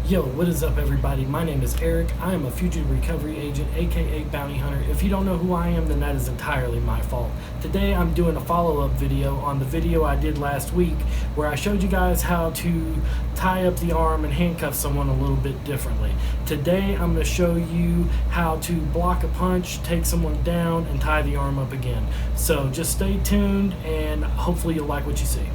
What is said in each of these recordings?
Yo, what is up everybody? My name is Eric. I am a fugitive recovery agent, aka bounty hunter. If you don't know who I am, then that is entirely my fault. Today I'm doing a follow-up video on the video I did last week where I showed you guys how to tie up the arm and handcuff someone a little bit differently. Today I'm going to show you how to block a punch, take someone down, and tie the arm up again. So just stay tuned and hopefully you'll like what you see.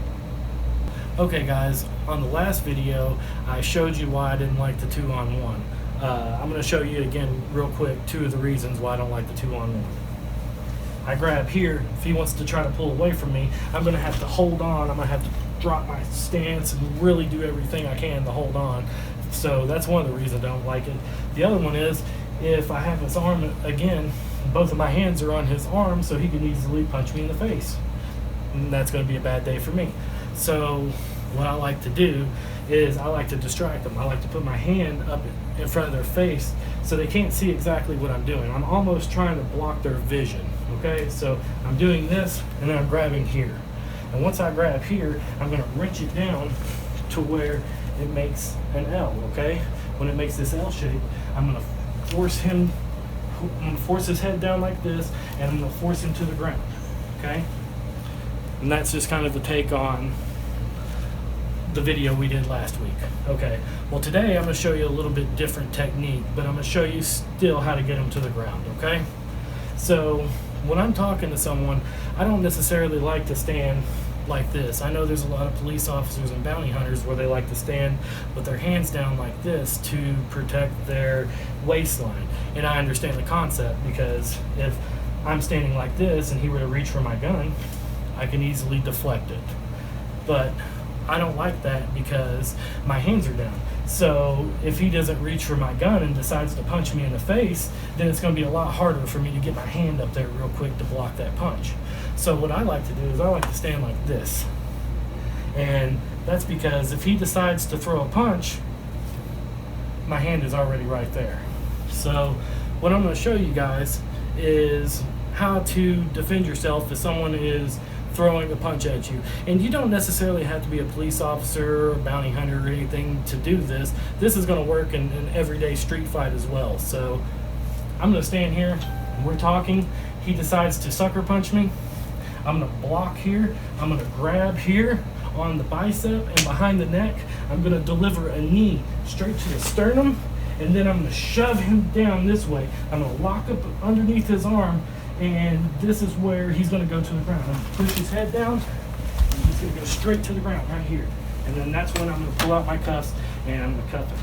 Okay guys, on the last video I showed you why I didn't like the 2-on-1. I'm going to show you again real quick 2 of the reasons why I don't like the 2-on-1. I grab here. If he wants to try to pull away from me, I'm going to have to hold on. I'm going to have to drop my stance and really do everything I can to hold on. So that's one of the reasons I don't like it. The other one is if I have his arm again, both of my hands are on his arm, so he can easily punch me in the face. And that's going to be a bad day for me. So what I like to do is I like to distract them. I like to put my hand up in front of their face so they can't see exactly what I'm doing. I'm almost trying to block their vision, okay? So I'm doing this and then I'm grabbing here. And once I grab here, I'm gonna wrench it down to where it makes an L, okay? When it makes this L shape, I'm gonna force his head down like this, and I'm gonna force him to the ground, okay? And that's just kind of the take on the video we did last week. Okay, well today I'm going to show you a little bit different technique, but I'm going to show you still how to get them to the ground, okay? So when I'm talking to someone, I don't necessarily like to stand like this. I know there's a lot of police officers and bounty hunters where they like to stand with their hands down like this to protect their waistline. And I understand the concept, because if I'm standing like this and he were to reach for my gun, I can easily deflect it. But I don't like that because my hands are down. So if he doesn't reach for my gun and decides to punch me in the face, then it's going to be a lot harder for me to get my hand up there real quick to block that punch. So what I like to do is I like to stand like this. And that's because if he decides to throw a punch, my hand is already right there. So what I'm going to show you guys is how to defend yourself if someone is throwing a punch at you. And you don't necessarily have to be a police officer or bounty hunter or anything to do this. This is going to work in an everyday street fight as well. So I'm going to stand here and we're talking. He decides to sucker punch me. I'm going to block here. I'm going to grab here on the bicep and behind the neck. I'm going to deliver a knee straight to the sternum, and then I'm going to shove him down this way. I'm going to lock up underneath his arm, and this is where he's going to go to the ground. I'm going to push his head down, and he's going to go straight to the ground right here. And then that's when I'm going to pull out my cuffs and I'm going to cuff him.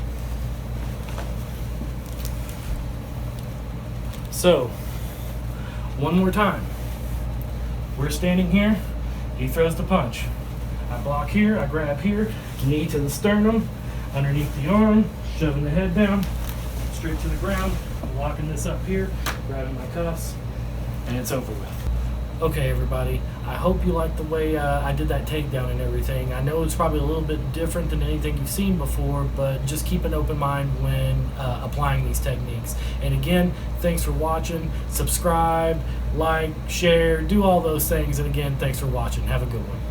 So, one more time. We're standing here, he throws the punch. I block here, I grab here, knee to the sternum, underneath the arm, shoving the head down, straight to the ground, locking this up here, grabbing my cuffs, and it's over with. Okay everybody, I hope you liked the way I did that takedown and everything. I know it's probably a little bit different than anything you've seen before, but just keep an open mind when applying these techniques. And again, thanks for watching. Subscribe, like, share, do all those things. And again, thanks for watching. Have a good one.